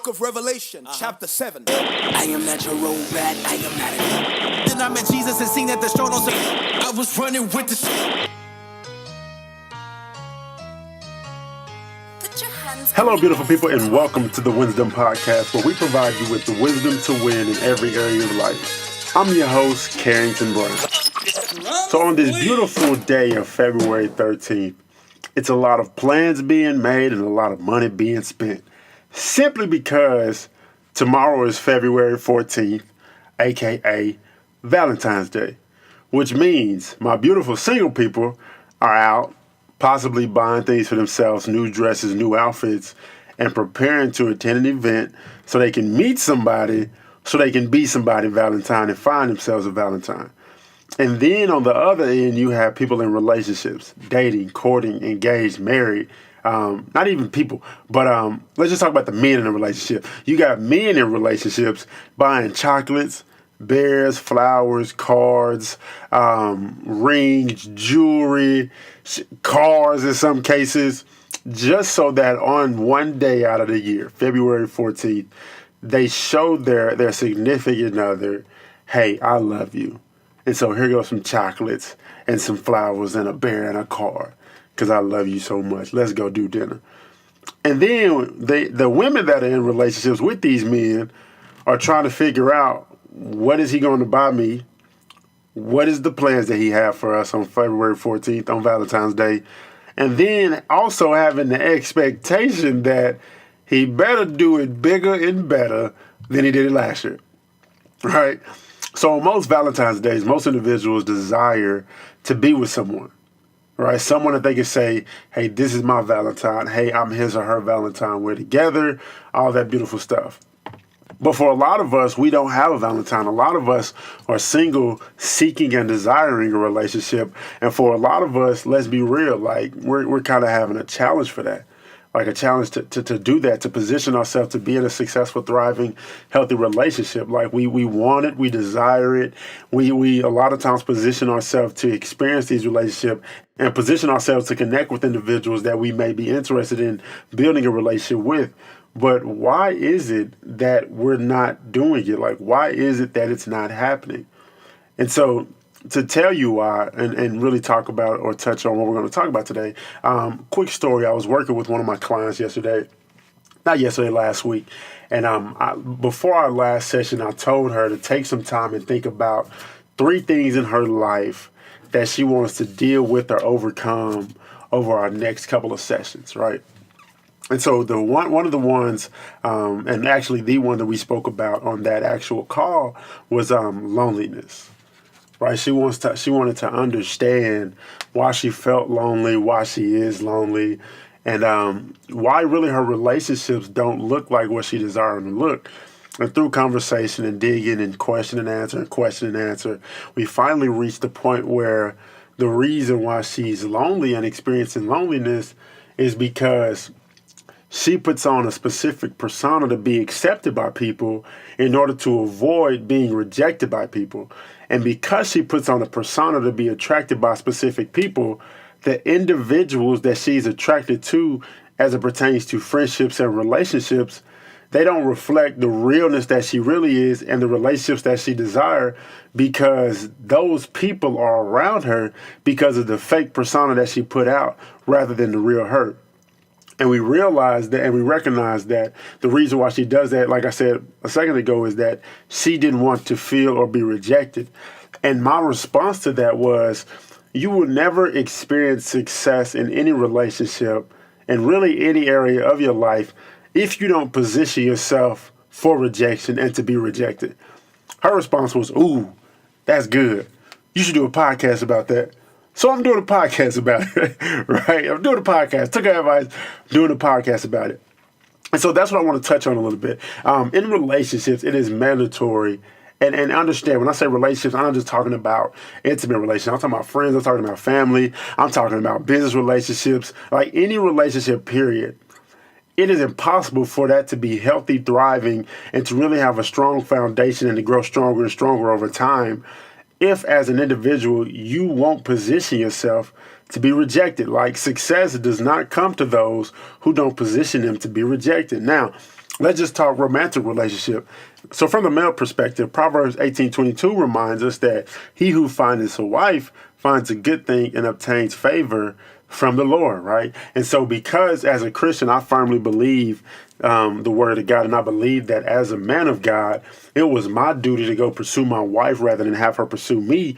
book of Revelation, chapter 7. I am not your road rat, I am not a. Then I met Jesus and seen that the show don't. I was running with the. Hello, beautiful people, and welcome to the WINsdom Podcast, where we provide you with the wisdom to win in every area of life. I'm your host, Carrington Brown. So on this beautiful day of February 13th, it's a lot of plans being made and a lot of money being spent, simply because tomorrow is February 14th, aka Valentine's Day, which means my beautiful single people are out possibly buying things for themselves, new dresses, new outfits, and preparing to attend an event so they can meet somebody, so they can be somebody Valentine and find themselves a Valentine. And then on the other end, you have people in relationships, dating, courting, engaged, married, not even people, but let's just talk about the men in a relationship. You got men in relationships buying chocolates, bears, flowers, cards, rings, jewelry, cars in some cases, just so that on one day out of the year, February 14th, they show their significant other, hey, I love you. And so here goes some chocolates and some flowers and a bear and a card because I love you so much. Let's go do dinner. And then the women that are in relationships with these men are trying to figure out, what is he going to buy me? What is the plans that he have for us on February 14th on Valentine's Day? And then also having the expectation that he better do it bigger and better than he did it last year, right? So on most Valentine's Days, most individuals desire to be with someone, right? Someone that they can say, hey, this is my Valentine. Hey, I'm his or her Valentine. We're together, all that beautiful stuff. But for a lot of us, we don't have a Valentine. A lot of us are single, seeking and desiring a relationship. And for a lot of us, let's be real, like we're kind of having a challenge for that. Like a challenge to do that, to position ourselves to be in a successful, thriving, healthy relationship. Like we want it, we desire it. We a lot of times position ourselves to experience these relationships and position ourselves to connect with individuals that we may be interested in building a relationship with. But why is it that we're not doing it? Like, why is it that it's not happening? And so to tell you why and really talk about or touch on what we're going to talk about today, quick story. I was working with one of my clients last week. And before our last session, I told her to take some time and think about 3 things in her life that she wants to deal with or overcome over our next couple of sessions, right? And so the one of the ones, and actually the one that we spoke about on that actual call was loneliness, right? She wanted to understand why she felt lonely, why she is lonely, and why really her relationships don't look like what she desired them to look. And through conversation and digging and question and answer, we finally reached the point where the reason why she's lonely and experiencing loneliness is because she puts on a specific persona to be accepted by people in order to avoid being rejected by people. And because she puts on a persona to be attracted by specific people, the individuals that she's attracted to as it pertains to friendships and relationships, they don't reflect the realness that she really is and the relationships that she desires, because those people are around her because of the fake persona that she put out rather than the real her. And we realize that, and we recognize that the reason why she does that, like I said a second ago, is that she didn't want to feel or be rejected. And my response to that was, you will never experience success in any relationship and really any area of your life if you don't position yourself for rejection and to be rejected. Her response was, ooh, that's good. You should do a podcast about that. So I'm doing a podcast about it, right? I'm doing a podcast. Took her advice, doing a podcast about it. And so that's what I want to touch on a little bit. In relationships, it is mandatory. And understand, when I say relationships, I'm not just talking about intimate relationships. I'm talking about friends. I'm talking about family. I'm talking about business relationships. Like any relationship, period. It is impossible for that to be healthy, thriving, and to really have a strong foundation and to grow stronger and stronger over time if, as an individual, you won't position yourself to be rejected. Like, success does not come to those who don't position them to be rejected. Now, let's just talk romantic relationship. So from the male perspective, Proverbs 18:22 reminds us that he who findeth a wife finds a good thing and obtains favor from the Lord, right? And so because as a Christian, I firmly believe the word of God, and I believe that as a man of God, it was my duty to go pursue my wife rather than have her pursue me.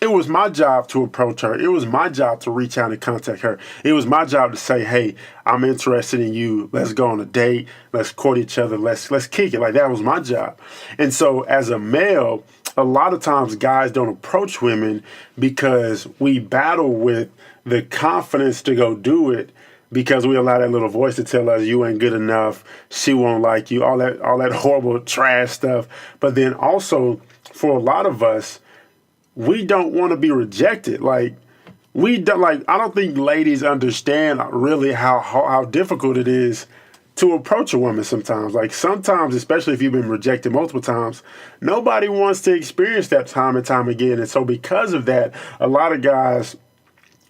It was my job to approach her. It was my job to reach out and contact her. It was my job to say, hey, I'm interested in you. Let's go on a date. Let's court each other. Let's kick it. Like, that was my job. And so as a male, a lot of times guys don't approach women because we battle with the confidence to go do it, because we allow that little voice to tell us you ain't good enough, she won't like you, all that horrible trash stuff. But then also for a lot of us, we don't want to be rejected. I don't think ladies understand really how difficult it is to approach a woman sometimes. Like sometimes, especially if you've been rejected multiple times, nobody wants to experience that time and time again. And so because of that, a lot of guys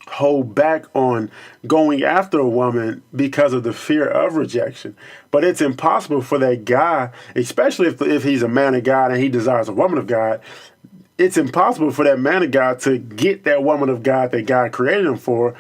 hold back on going after a woman because of the fear of rejection. But it's impossible for that guy, especially if he's a man of God and he desires a woman of God, it's impossible for that man of God to get that woman of God that God created him for,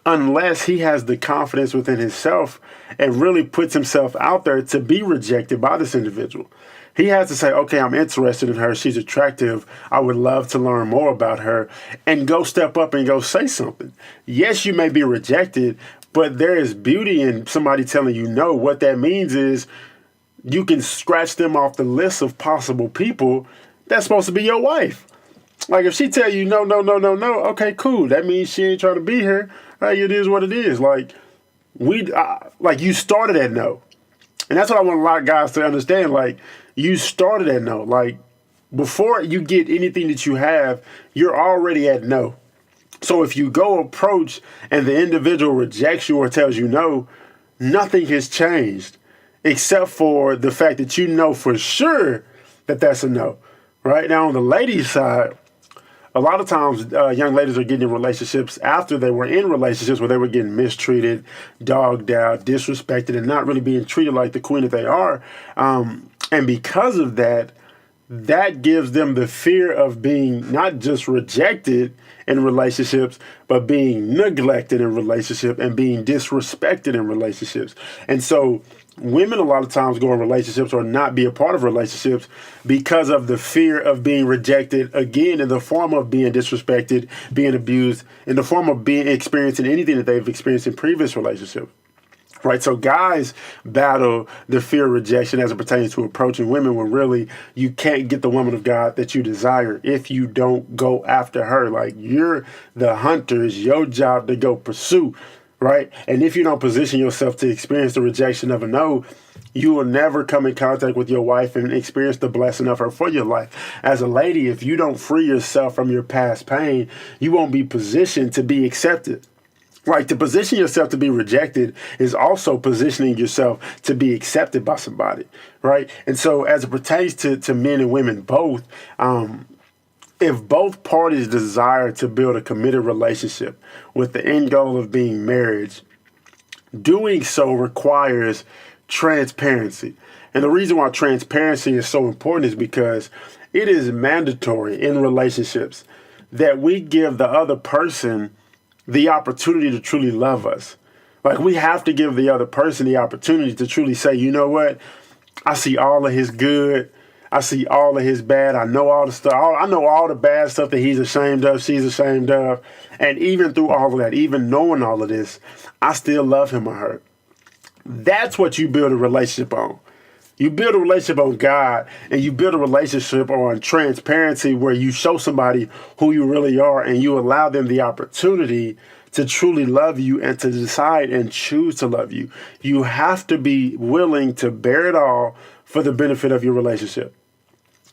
unless he has the confidence within himself and really puts himself out there to be rejected by this individual. He has to say, okay, I'm interested in her. She's attractive. I would love to learn more about her, and go step up and go say something. Yes, you may be rejected, but there is beauty in somebody telling you no. What that means is you can scratch them off the list of possible people that's supposed to be your wife. Like if she tell you no, okay, cool. That means she ain't trying to be here. It is what it is. Like you started at no. And that's what I want a lot of guys to understand. Like, you started at no. Like, before you get anything that you have, you're already at no. So if you go approach and the individual rejects you or tells you no, nothing has changed except for the fact that you know for sure that that's a no. Right? Now, on the ladies' side, a lot of times young ladies are getting in relationships after they were in relationships where they were getting mistreated, dogged out, disrespected, and not really being treated like the queen that they are. And because of that, that gives them the fear of being not just rejected in relationships, but being neglected in relationship and being disrespected in relationships. And so women a lot of times go in relationships or not be a part of relationships because of the fear of being rejected, again, in the form of being disrespected, being abused, in the form of experiencing anything that they've experienced in previous relationships. Right, so guys battle the fear of rejection as it pertains to approaching women when really you can't get the woman of God that you desire if you don't go after her. Like, you're the hunter, it's your job to go pursue, right? And if you don't position yourself to experience the rejection of a no, you will never come in contact with your wife and experience the blessing of her for your life. As a lady, if you don't free yourself from your past pain, you won't be positioned to be accepted. Right, to position yourself to be rejected is also positioning yourself to be accepted by somebody, right? And so as it pertains to men and women both, if both parties desire to build a committed relationship with the end goal of being marriage, doing so requires transparency. And the reason why transparency is so important is because it is mandatory in relationships that we give the other person the opportunity to truly love us. Like, we have to give the other person the opportunity to truly say, you know what? I see all of his good. I see all of his bad. I know all the stuff. I know all the bad stuff that he's ashamed of, she's ashamed of. And even through all of that, even knowing all of this, I still love him or her. That's what you build a relationship on. You build a relationship on God, and you build a relationship on transparency where you show somebody who you really are and you allow them the opportunity to truly love you and to decide and choose to love you. You have to be willing to bear it all for the benefit of your relationship.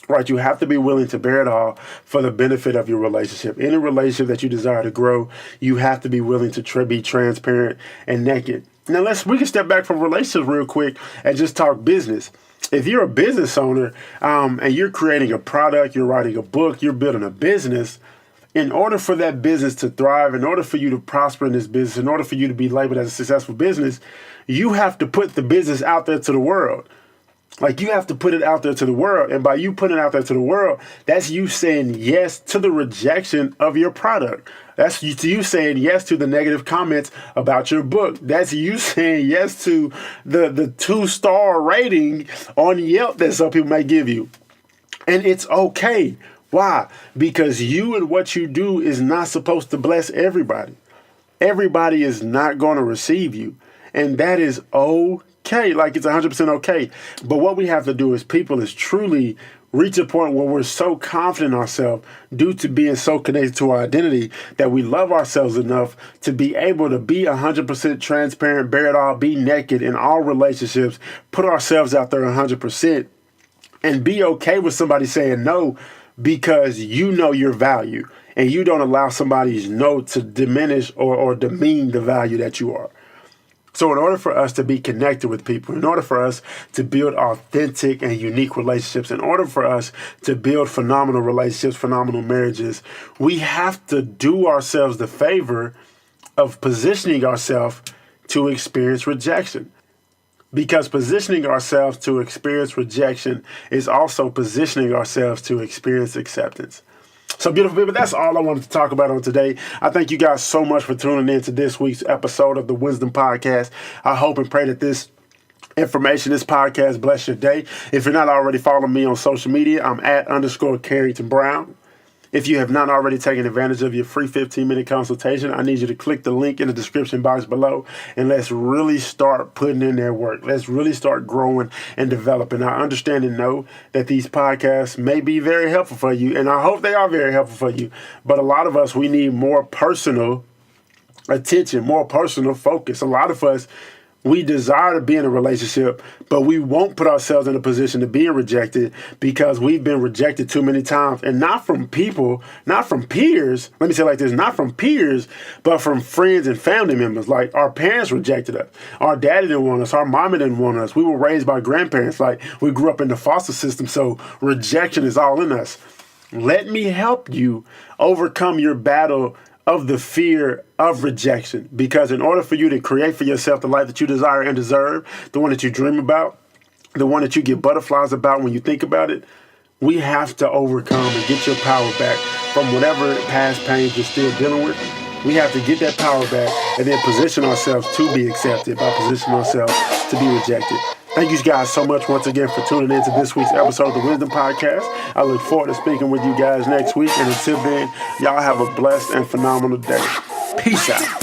Right? You have to be willing to bear it all for the benefit of your relationship. In a relationship that you desire to grow, you have to be willing to be transparent and naked. Now we can step back from relationships real quick and just talk business. If you're a business owner and you're creating a product, you're writing a book, you're building a business, in order for that business to thrive, in order for you to prosper in this business, in order for you to be labeled as a successful business, you have to put the business out there to the world. Like, you have to put it out there to the world. And by you putting it out there to the world, that's you saying yes to the rejection of your product. That's you saying yes to the negative comments about your book. That's you saying yes to the 2-star rating on Yelp that some people may give you. And it's okay. Why? Because you and what you do is not supposed to bless everybody. Everybody is not going to receive you. And that is okay. Like, it's 100% okay. But what we have to do as people is truly reach a point where we're so confident in ourselves due to being so connected to our identity that we love ourselves enough to be able to be 100% transparent, bear it all, be naked in all relationships, put ourselves out there 100%, and be okay with somebody saying no, because you know your value and you don't allow somebody's no to diminish or demean the value that you are. So in order for us to be connected with people, in order for us to build authentic and unique relationships, in order for us to build phenomenal relationships, phenomenal marriages, we have to do ourselves the favor of positioning ourselves to experience rejection. Because positioning ourselves to experience rejection is also positioning ourselves to experience acceptance. So, beautiful people, that's all I wanted to talk about on today. I thank you guys so much for tuning in to this week's episode of the WINsdom Podcast. I hope and pray that this information, this podcast, bless your day. If you're not already following me on social media, I'm @_Carrington Brown. If you have not already taken advantage of your free 15-minute consultation, I need you to click the link in the description box below, and let's really start putting in their work. Let's really start growing and developing. I understand and know that these podcasts may be very helpful for you, and I hope they are very helpful for you. But a lot of us, we need more personal attention, more personal focus. A lot of us, we desire to be in a relationship, but we won't put ourselves in a position to being rejected because we've been rejected too many times. And not from people, not from peers. Let me say it like this, not from peers, but from friends and family members. Like, our parents rejected us. Our daddy didn't want us. Our mama didn't want us. We were raised by grandparents. Like, we grew up in the foster system, so rejection is all in us. Let me help you overcome your battle of the fear of rejection. Because in order for you to create for yourself the life that you desire and deserve, the one that you dream about, the one that you get butterflies about when you think about it, we have to overcome and get your power back from whatever past pains you're still dealing with. We have to get that power back and then position ourselves to be accepted by positioning ourselves to be rejected. Thank you guys so much once again for tuning in to this week's episode of the WINsdom Podcast. I look forward to speaking with you guys next week. And until then, y'all have a blessed and phenomenal day. Peace out.